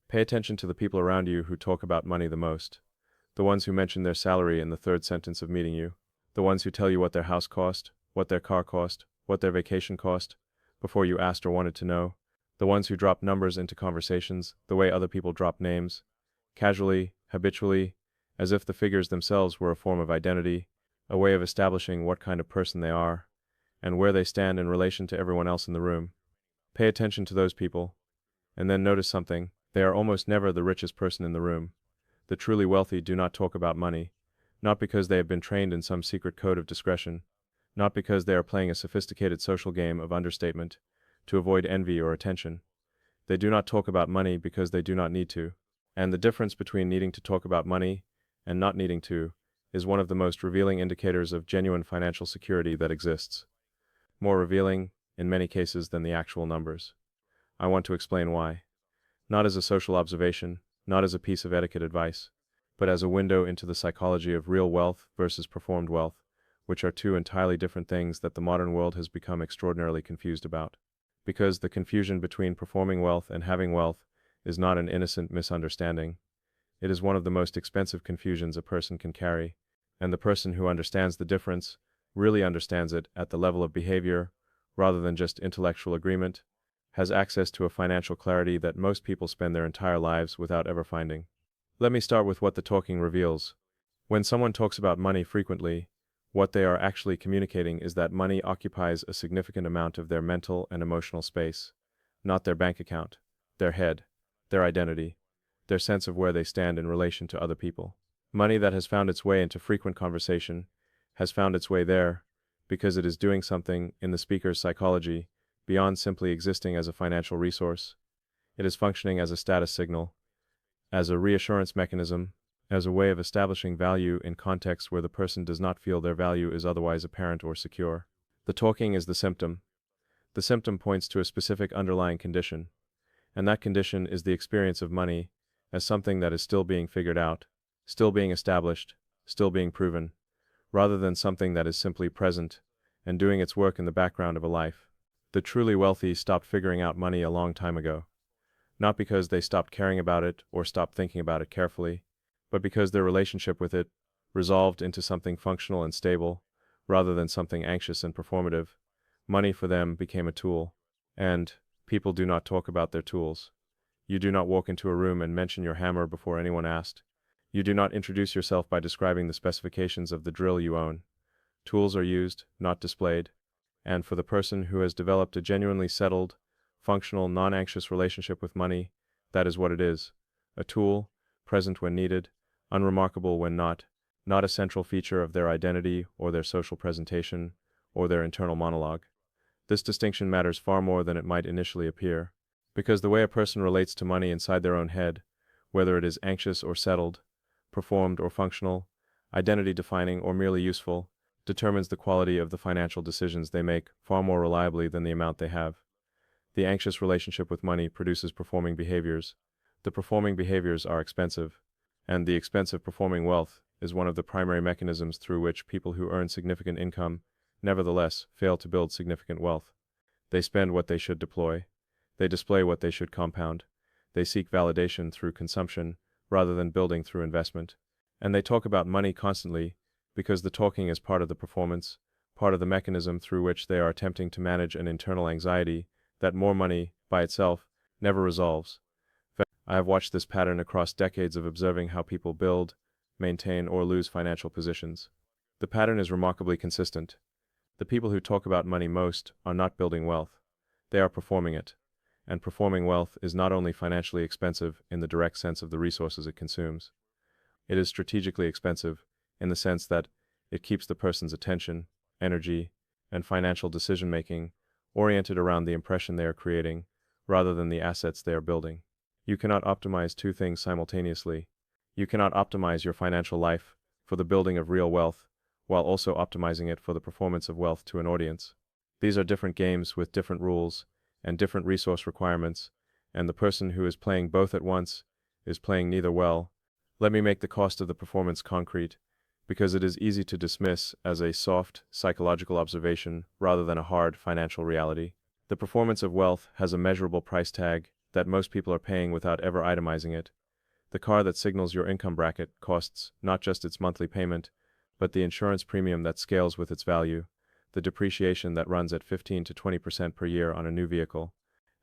Pay attention to the people around you who talk about money the most. The ones who mention their salary in the third sentence of meeting you. The ones who tell you what their house cost, what their car cost, what their vacation cost, before you asked or wanted to know. The ones who drop numbers into conversations, the way other people drop names. Casually, habitually, as if the figures themselves were a form of identity, a way of establishing what kind of person they are, and where they stand in relation to everyone else in the room. Pay attention to those people, and then notice something: they are almost never the richest person in the room. The truly wealthy do not talk about money, not because they have been trained in some secret code of discretion, not because they are playing a sophisticated social game of understatement to avoid envy or attention. They do not talk about money because they do not need to. And the difference between needing to talk about money and not needing to is one of the most revealing indicators of genuine financial security that exists. More revealing, in many cases, than the actual numbers. I want to explain why. Not as a social observation, not as a piece of etiquette advice, but as a window into the psychology of real wealth versus performed wealth, which are two entirely different things that the modern world has become extraordinarily confused about. Because the confusion between performing wealth and having wealth is not an innocent misunderstanding. It is one of the most expensive confusions a person can carry, and the person who understands the difference really understands it at the level of behavior, rather than just intellectual agreement, has access to a financial clarity that most people spend their entire lives without ever finding. Let me start with what the talking reveals. When someone talks about money frequently, what they are actually communicating is that money occupies a significant amount of their mental and emotional space, not their bank account, their head, their identity, their sense of where they stand in relation to other people. Money that has found its way into frequent conversation has found its way there because it is doing something in the speaker's psychology beyond simply existing as a financial resource. It is functioning as a status signal, as a reassurance mechanism, as a way of establishing value in contexts where the person does not feel their value is otherwise apparent or secure. The talking is the symptom. The symptom points to a specific underlying condition, and that condition is the experience of money as something that is still being figured out, still being established, still being proven, rather than something that is simply present and doing its work in the background of a life. The truly wealthy stopped figuring out money a long time ago, not because they stopped caring about it or stopped thinking about it carefully, but because their relationship with it resolved into something functional and stable, rather than something anxious and performative. Money for them became a tool. And people do not talk about their tools. You do not walk into a room and mention your hammer before anyone asked. You do not introduce yourself by describing the specifications of the drill you own. Tools are used, not displayed. And for the person who has developed a genuinely settled, functional, non-anxious relationship with money, that is what it is: a tool, present when needed, unremarkable when not a central feature of their identity or their social presentation or their internal monologue. This distinction matters far more than it might initially appear, because the way a person relates to money inside their own head, whether it is anxious or settled, performed or functional, identity-defining or merely useful, determines the quality of the financial decisions they make far more reliably than the amount they have. The anxious relationship with money produces performing behaviors. The performing behaviors are expensive, and the expensive performing wealth is one of the primary mechanisms through which people who earn significant income nevertheless fail to build significant wealth. They spend what they should deploy. They display what they should compound. They seek validation through consumption rather than building through investment. And they talk about money constantly because the talking is part of the performance, part of the mechanism through which they are attempting to manage an internal anxiety that more money, by itself, never resolves. I have watched this pattern across decades of observing how people build, maintain, or lose financial positions. The pattern is remarkably consistent. The people who talk about money most are not building wealth. They are performing it. And performing wealth is not only financially expensive in the direct sense of the resources it consumes. It is strategically expensive in the sense that it keeps the person's attention, energy, and financial decision-making oriented around the impression they are creating, rather than the assets they are building. You cannot optimize two things simultaneously. You cannot optimize your financial life for the building of real wealth, while also optimizing it for the performance of wealth to an audience. These are different games with different rules and different resource requirements, and the person who is playing both at once is playing neither well. Let me make the cost of the performance concrete, because it is easy to dismiss as a soft, psychological observation rather than a hard financial reality. The performance of wealth has a measurable price tag that most people are paying without ever itemizing it. The car that signals your income bracket costs not just its monthly payment, but the insurance premium that scales with its value, the depreciation that runs at 15 to 20% per year on a new vehicle,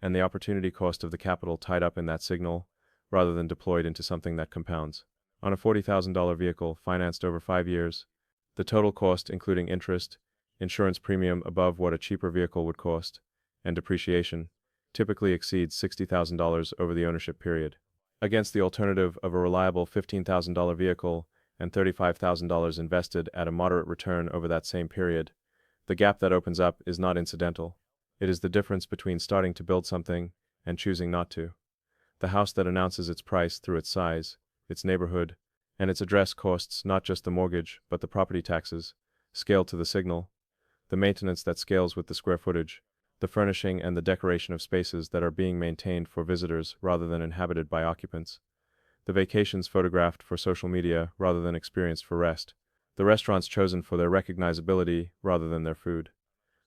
and the opportunity cost of the capital tied up in that signal, rather than deployed into something that compounds. On a $40,000 vehicle financed over 5 years, the total cost, including interest, insurance premium above what a cheaper vehicle would cost, and depreciation, typically exceeds $60,000 over the ownership period. Against the alternative of a reliable $15,000 vehicle and $35,000 invested at a moderate return over that same period, the gap that opens up is not incidental. It is the difference between starting to build something and choosing not to. The house that announces its price through its size, its neighborhood, and its address costs not just the mortgage but the property taxes, scaled to the signal, the maintenance that scales with the square footage, the furnishing and the decoration of spaces that are being maintained for visitors rather than inhabited by occupants, the vacations photographed for social media rather than experienced for rest, the restaurants chosen for their recognizability rather than their food,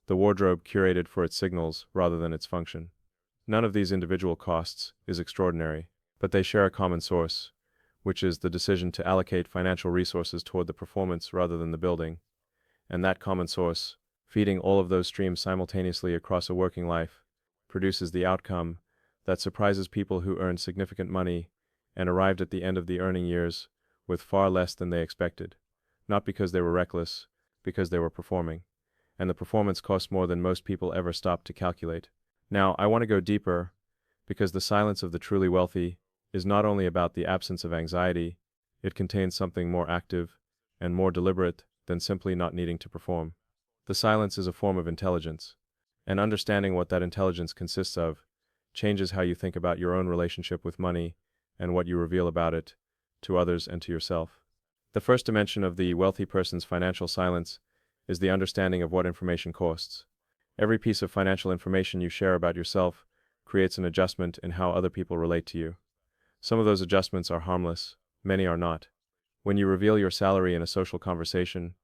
the wardrobe curated for its signals rather than its function. None of these individual costs is extraordinary, but they share a common source, which is the decision to allocate financial resources toward the performance rather than the building, and that common source, feeding all of those streams simultaneously across a working life, produces the outcome that surprises people who earned significant money and arrived at the end of the earning years with far less than they expected, not because they were reckless, because they were performing, and the performance cost more than most people ever stop to calculate. Now, I want to go deeper, because the silence of the truly wealthy is not only about the absence of anxiety, it contains something more active and more deliberate than simply not needing to perform. The silence is a form of intelligence, and understanding what that intelligence consists of changes how you think about your own relationship with money and what you reveal about it to others and to yourself. The first dimension of the wealthy person's financial silence is the understanding of what information costs. Every piece of financial information you share about yourself creates an adjustment in how other people relate to you. Some of those adjustments are harmless, many are not. When you reveal your salary in a social conversation,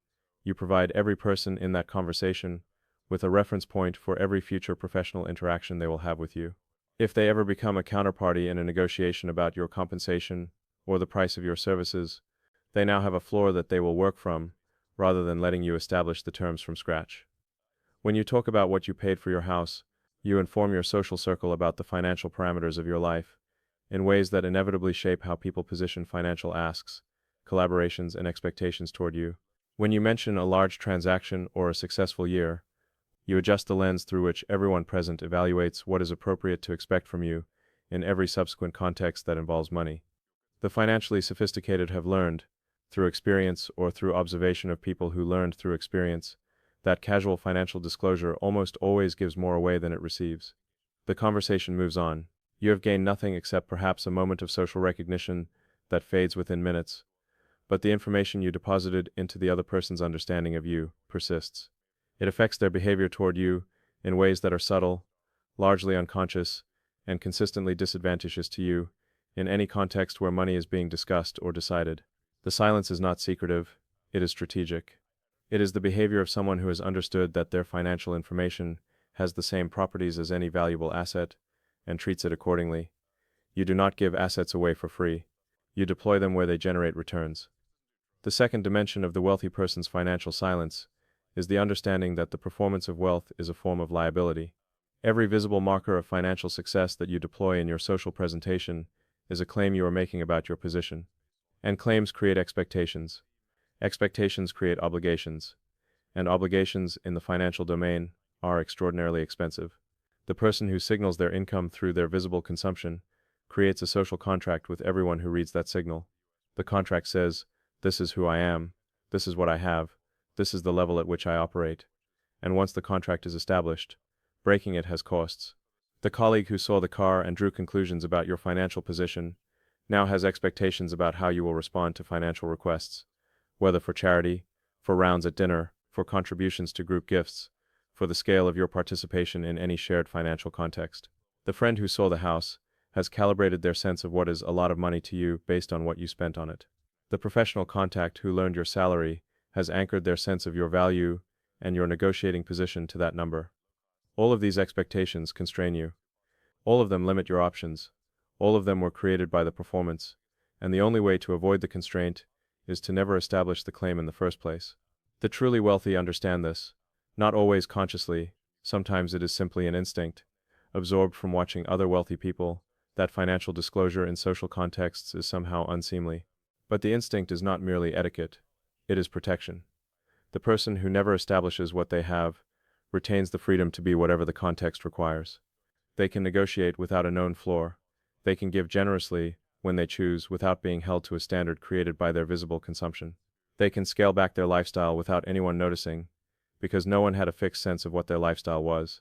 you provide every person in that conversation with a reference point for every future professional interaction they will have with you. If they ever become a counterparty in a negotiation about your compensation or the price of your services, they now have a floor that they will work from, rather than letting you establish the terms from scratch. When you talk about what you paid for your house, you inform your social circle about the financial parameters of your life, in ways that inevitably shape how people position financial asks, collaborations, and expectations toward you. When you mention a large transaction or a successful year, you adjust the lens through which everyone present evaluates what is appropriate to expect from you in every subsequent context that involves money. The financially sophisticated have learned, through experience or through observation of people who learned through experience, that casual financial disclosure almost always gives more away than it receives. The conversation moves on. You have gained nothing except perhaps a moment of social recognition that fades within minutes, but the information you deposited into the other person's understanding of you persists. It affects their behavior toward you in ways that are subtle, largely unconscious, and consistently disadvantageous to you in any context where money is being discussed or decided. The silence is not secretive, it is strategic. It is the behavior of someone who has understood that their financial information has the same properties as any valuable asset and treats it accordingly. You do not give assets away for free. You deploy them where they generate returns. The second dimension of the wealthy person's financial silence is the understanding that the performance of wealth is a form of liability. Every visible marker of financial success that you deploy in your social presentation is a claim you are making about your position. And claims create expectations. Expectations create obligations. And obligations in the financial domain are extraordinarily expensive. The person who signals their income through their visible consumption creates a social contract with everyone who reads that signal. The contract says, "This is who I am, this is what I have, this is the level at which I operate." And once the contract is established, breaking it has costs. The colleague who saw the car and drew conclusions about your financial position now has expectations about how you will respond to financial requests, whether for charity, for rounds at dinner, for contributions to group gifts, for the scale of your participation in any shared financial context. The friend who saw the house has calibrated their sense of what is a lot of money to you based on what you spent on it. The professional contact who learned your salary has anchored their sense of your value and your negotiating position to that number. All of these expectations constrain you. All of them limit your options. All of them were created by the performance, and the only way to avoid the constraint is to never establish the claim in the first place. The truly wealthy understand this, not always consciously, sometimes it is simply an instinct, absorbed from watching other wealthy people, that financial disclosure in social contexts is somehow unseemly. But the instinct is not merely etiquette, it is protection. The person who never establishes what they have retains the freedom to be whatever the context requires. They can negotiate without a known floor. They can give generously when they choose without being held to a standard created by their visible consumption. They can scale back their lifestyle without anyone noticing, because no one had a fixed sense of what their lifestyle was.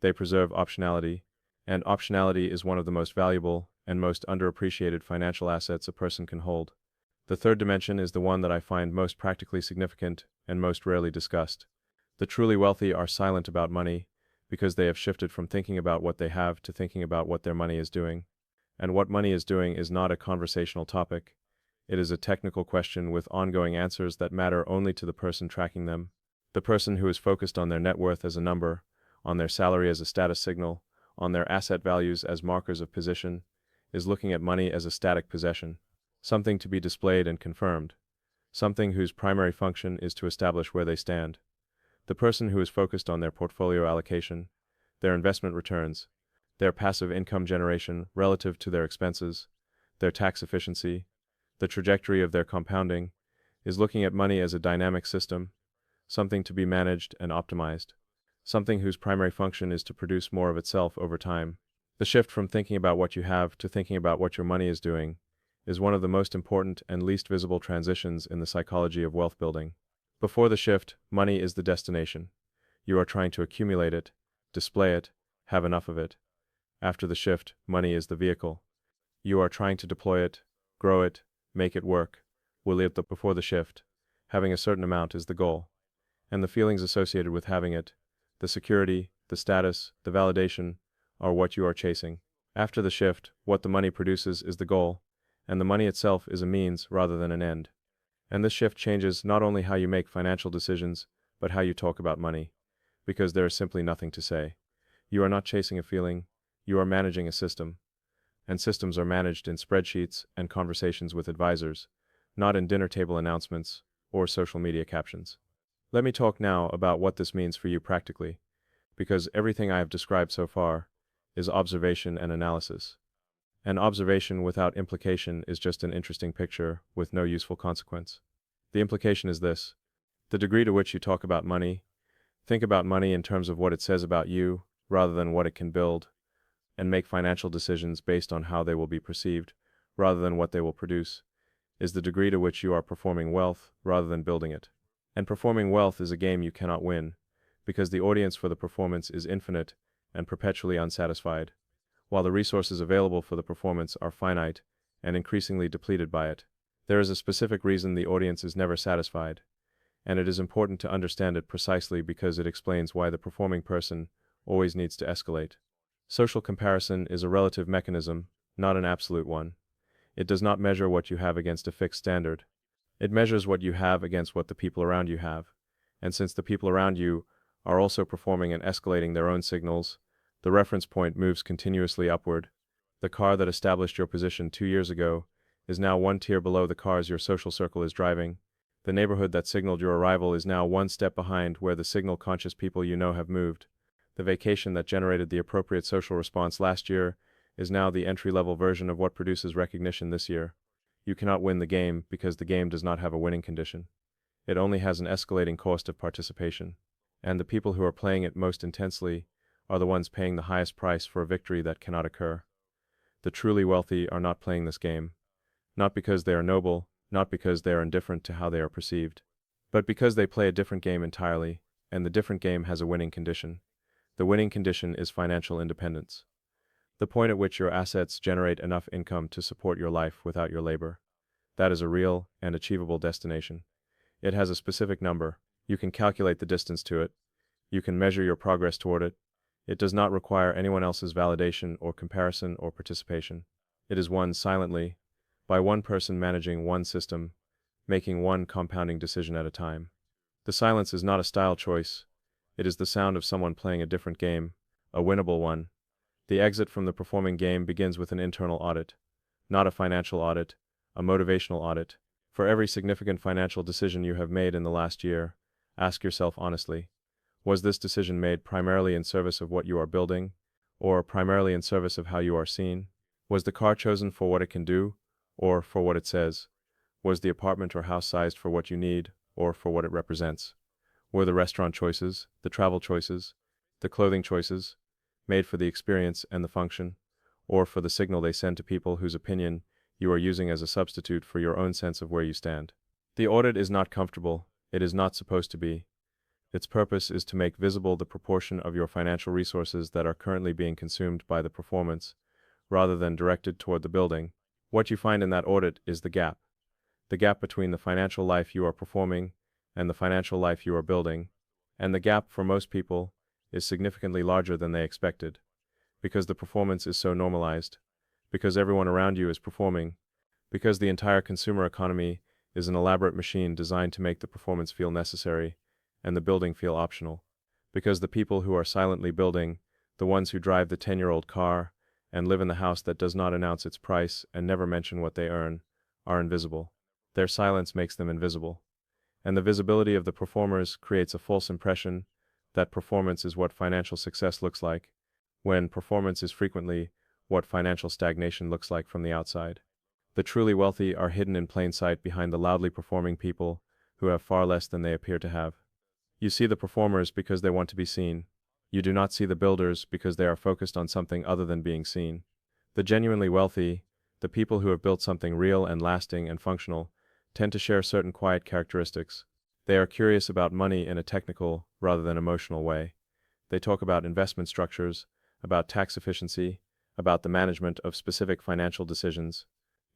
They preserve optionality, and optionality is one of the most valuable and most underappreciated financial assets a person can hold. The third dimension is the one that I find most practically significant and most rarely discussed. The truly wealthy are silent about money because they have shifted from thinking about what they have to thinking about what their money is doing. And what money is doing is not a conversational topic. It is a technical question with ongoing answers that matter only to the person tracking them. The person who is focused on their net worth as a number, on their salary as a status signal, on their asset values as markers of position, is looking at money as a static possession, something to be displayed and confirmed, something whose primary function is to establish where they stand. The person who is focused on their portfolio allocation, their investment returns, their passive income generation relative to their expenses, their tax efficiency, the trajectory of their compounding, is looking at money as a dynamic system, something to be managed and optimized, something whose primary function is to produce more of itself over time. The shift from thinking about what you have to thinking about what your money is doing is one of the most important and least visible transitions in the psychology of wealth building. Before the shift, money is the destination. You are trying to accumulate it, display it, have enough of it. After the shift, money is the vehicle. You are trying to deploy it, grow it, make it work. Before the shift, having a certain amount is the goal. And the feelings associated with having it, the security, the status, the validation, are what you are chasing. After the shift, what the money produces is the goal, and the money itself is a means rather than an end. And this shift changes not only how you make financial decisions, but how you talk about money, because there is simply nothing to say. You are not chasing a feeling, you are managing a system. And systems are managed in spreadsheets and conversations with advisors, not in dinner table announcements or social media captions. Let me talk now about what this means for you practically, because everything I have described so far is observation and analysis. An observation without implication is just an interesting picture with no useful consequence. The implication is this: the degree to which you talk about money, think about money in terms of what it says about you, rather than what it can build, and make financial decisions based on how they will be perceived, rather than what they will produce, is the degree to which you are performing wealth rather than building it. And performing wealth is a game you cannot win, because the audience for the performance is infinite and perpetually unsatisfied, while the resources available for the performance are finite and increasingly depleted by it. There is a specific reason the audience is never satisfied, and it is important to understand it precisely because it explains why the performing person always needs to escalate. Social comparison is a relative mechanism, not an absolute one. It does not measure what you have against a fixed standard. It measures what you have against what the people around you have, and since the people around you are also performing and escalating their own signals, the reference point moves continuously upward. The car that established your position 2 years ago is now one tier below the cars your social circle is driving. The neighborhood that signaled your arrival is now one step behind where the signal-conscious people you know have moved. The vacation that generated the appropriate social response last year is now the entry-level version of what produces recognition this year. You cannot win the game because the game does not have a winning condition. It only has an escalating cost of participation, and the people who are playing it most intensely are the ones paying the highest price for a victory that cannot occur. The truly wealthy are not playing this game, not because they are noble, not because they are indifferent to how they are perceived, but because they play a different game entirely, and the different game has a winning condition. The winning condition is financial independence. The point at which your assets generate enough income to support your life without your labor. That is a real and achievable destination. It has a specific number. You can calculate the distance to it. You can measure your progress toward it. It does not require anyone else's validation or comparison or participation. It is won silently, by one person managing one system, making one compounding decision at a time. The silence is not a style choice. It is the sound of someone playing a different game, a winnable one, The exit from the performing game begins with an internal audit, not a financial audit, a motivational audit. For every significant financial decision you have made in the last year, ask yourself honestly, was this decision made primarily in service of what you are building, or primarily in service of how you are seen? Was the car chosen for what it can do, or for what it says? Was the apartment or house sized for what you need, or for what it represents? Were the restaurant choices, the travel choices, the clothing choices, made for the experience and the function, or for the signal they send to people whose opinion you are using as a substitute for your own sense of where you stand? The audit is not comfortable, it is not supposed to be. Its purpose is to make visible the proportion of your financial resources that are currently being consumed by the performance, rather than directed toward the building. What you find in that audit is the gap between the financial life you are performing and the financial life you are building, and the gap for most people is significantly larger than they expected, because the performance is so normalized, because everyone around you is performing, because the entire consumer economy is an elaborate machine designed to make the performance feel necessary and the building feel optional, because the people who are silently building, the ones who drive the 10-year-old car and live in the house that does not announce its price and never mention what they earn, are invisible. Their silence makes them invisible. And the visibility of the performers creates a false impression that performance is what financial success looks like, when performance is frequently what financial stagnation looks like from the outside. The truly wealthy are hidden in plain sight behind the loudly performing people who have far less than they appear to have. You see the performers because they want to be seen. You do not see the builders because they are focused on something other than being seen. The genuinely wealthy, the people who have built something real and lasting and functional, tend to share certain quiet characteristics. They are curious about money in a technical rather than emotional way. They talk about investment structures, about tax efficiency, about the management of specific financial decisions,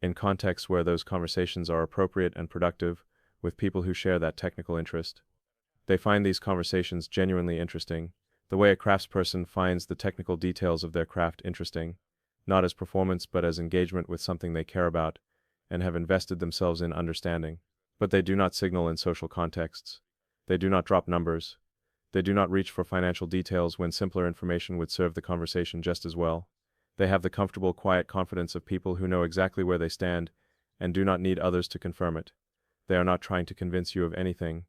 in contexts where those conversations are appropriate and productive with people who share that technical interest. They find these conversations genuinely interesting, the way a craftsperson finds the technical details of their craft interesting, not as performance but as engagement with something they care about and have invested themselves in understanding. But they do not signal in social contexts. They do not drop numbers. They do not reach for financial details when simpler information would serve the conversation just as well. They have the comfortable, quiet confidence of people who know exactly where they stand and do not need others to confirm it. They are not trying to convince you of anything.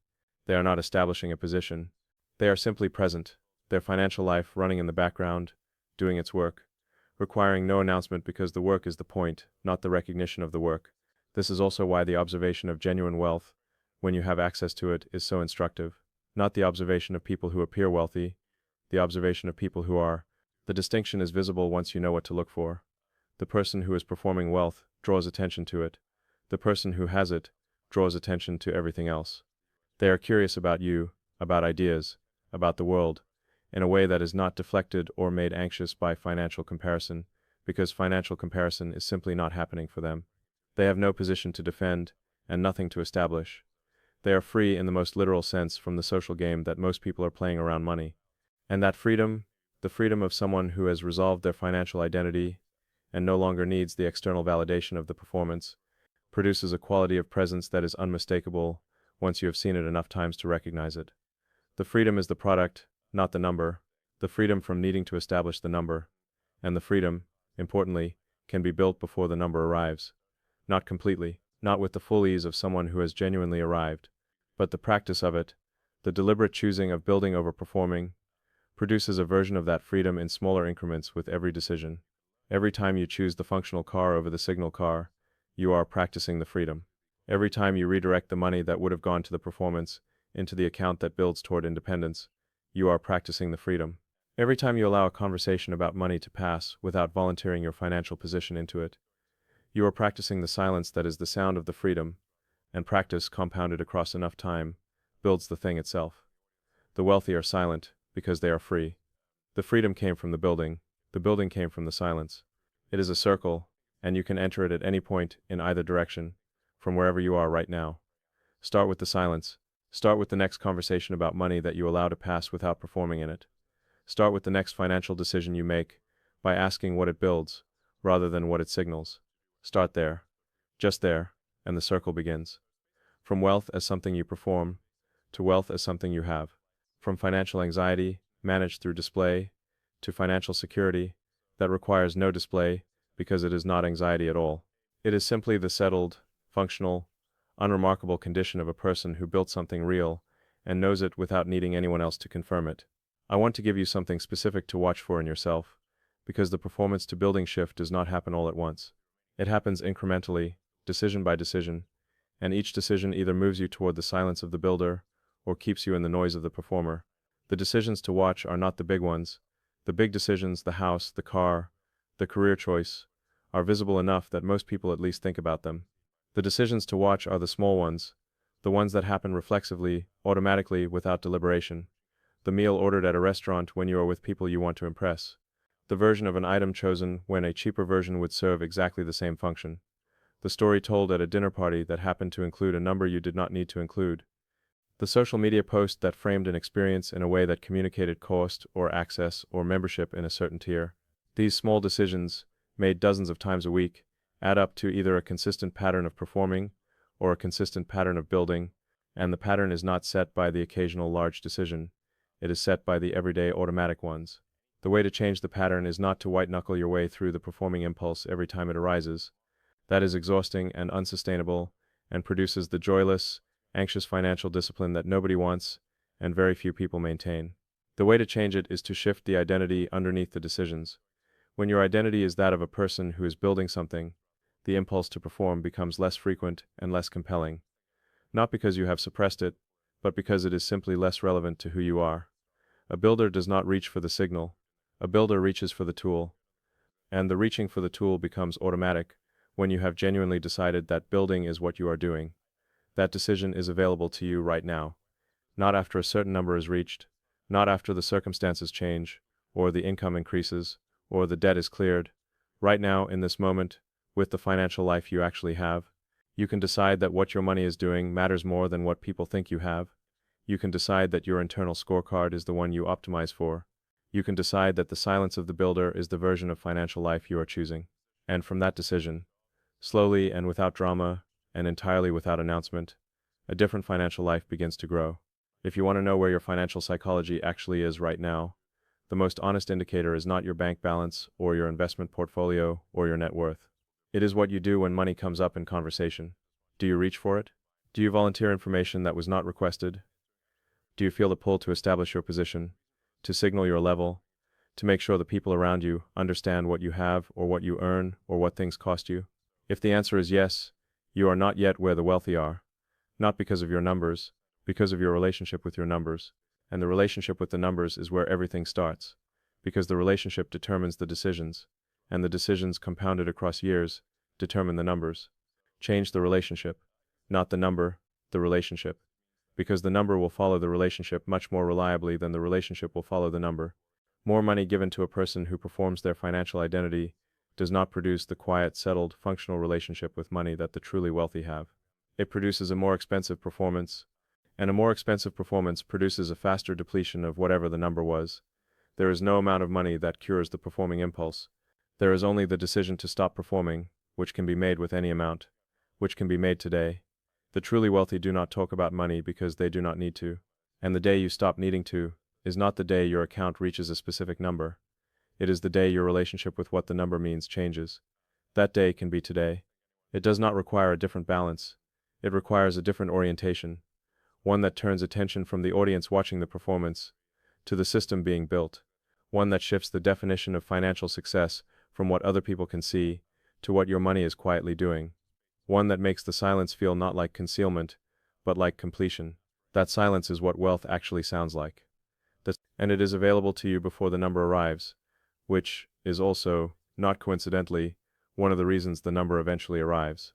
They are not establishing a position. They are simply present, their financial life running in the background, doing its work, requiring no announcement because the work is the point, not the recognition of the work. This is also why the observation of genuine wealth, when you have access to it, is so instructive. Not the observation of people who appear wealthy, the observation of people who are. The distinction is visible once you know what to look for. The person who is performing wealth draws attention to it. The person who has it draws attention to everything else. They are curious about you, about ideas, about the world, in a way that is not deflected or made anxious by financial comparison, because financial comparison is simply not happening for them. They have no position to defend, and nothing to establish. They are free in the most literal sense from the social game that most people are playing around money. And that freedom, the freedom of someone who has resolved their financial identity and no longer needs the external validation of the performance, produces a quality of presence that is unmistakable once you have seen it enough times to recognize it. The freedom is the product, not the number, the freedom from needing to establish the number, and the freedom, importantly, can be built before the number arrives. Not completely, not with the full ease of someone who has genuinely arrived, but the practice of it, the deliberate choosing of building over performing, produces a version of that freedom in smaller increments with every decision. Every time you choose the functional car over the signal car, you are practicing the freedom. Every time you redirect the money that would have gone to the performance into the account that builds toward independence, you are practicing the freedom. Every time you allow a conversation about money to pass without volunteering your financial position into it, you are practicing the silence that is the sound of the freedom, and practice, compounded across enough time, builds the thing itself. The wealthy are silent because they are free. The freedom came from the building came from the silence. It is a circle, and you can enter it at any point in either direction, from wherever you are right now. Start with the silence. Start with the next conversation about money that you allow to pass without performing in it. Start with the next financial decision you make by asking what it builds, rather than what it signals. Start there, just there, and the circle begins. From wealth as something you perform, to wealth as something you have. From financial anxiety, managed through display, to financial security, that requires no display because it is not anxiety at all. It is simply the settled, functional, unremarkable condition of a person who built something real and knows it without needing anyone else to confirm it. I want to give you something specific to watch for in yourself, because the performance to building shift does not happen all at once. It happens incrementally, decision by decision, and each decision either moves you toward the silence of the builder or keeps you in the noise of the performer. The decisions to watch are not the big ones. The big decisions, the house, the car, the career choice, are visible enough that most people at least think about them. The decisions to watch are the small ones, the ones that happen reflexively, automatically, without deliberation. The meal ordered at a restaurant when you are with people you want to impress. The version of an item chosen when a cheaper version would serve exactly the same function. The story told at a dinner party that happened to include a number you did not need to include. The social media post that framed an experience in a way that communicated cost or access or membership in a certain tier. These small decisions, made dozens of times a week, add up to either a consistent pattern of performing or a consistent pattern of building, and the pattern is not set by the occasional large decision. It is set by the everyday automatic ones. The way to change the pattern is not to white-knuckle your way through the performing impulse every time it arises. That is exhausting and unsustainable, and produces the joyless, anxious financial discipline that nobody wants and very few people maintain. The way to change it is to shift the identity underneath the decisions. When your identity is that of a person who is building something, the impulse to perform becomes less frequent and less compelling. Not because you have suppressed it, but because it is simply less relevant to who you are. A builder does not reach for the signal. A builder reaches for the tool. And the reaching for the tool becomes automatic when you have genuinely decided that building is what you are doing. That decision is available to you right now. Not after a certain number is reached, not after the circumstances change, or the income increases, or the debt is cleared. Right now, in this moment, with the financial life you actually have, you can decide that what your money is doing matters more than what people think you have. You can decide that your internal scorecard is the one you optimize for. You can decide that the silence of the builder is the version of financial life you are choosing. And from that decision, slowly and without drama, and entirely without announcement, a different financial life begins to grow. If you want to know where your financial psychology actually is right now, the most honest indicator is not your bank balance or your investment portfolio or your net worth. It is what you do when money comes up in conversation. Do you reach for it? Do you volunteer information that was not requested? Do you feel the pull to establish your position, to signal your level, to make sure the people around you understand what you have or what you earn or what things cost you? If the answer is yes, you are not yet where the wealthy are, not because of your numbers, because of your relationship with your numbers. And the relationship with the numbers is where everything starts, because the relationship determines the decisions, and the decisions compounded across years determine the numbers. Change the relationship, not the number, the relationship, because the number will follow the relationship much more reliably than the relationship will follow the number. More money given to a person who performs their financial identity does not produce the quiet, settled, functional relationship with money that the truly wealthy have. It produces a more expensive performance, and a more expensive performance produces a faster depletion of whatever the number was. There is no amount of money that cures the performing impulse. There is only the decision to stop performing, which can be made with any amount, which can be made today. The truly wealthy do not talk about money because they do not need to. And the day you stop needing to is not the day your account reaches a specific number. It is the day your relationship with what the number means changes. That day can be today. It does not require a different balance. It requires a different orientation, one that turns attention from the audience watching the performance to the system being built, one that shifts the definition of financial success from what other people can see to what your money is quietly doing, one that makes the silence feel not like concealment, but like completion. That silence is what wealth actually sounds like. And it is available to you before the number arrives, which is also, not coincidentally, one of the reasons the number eventually arrives.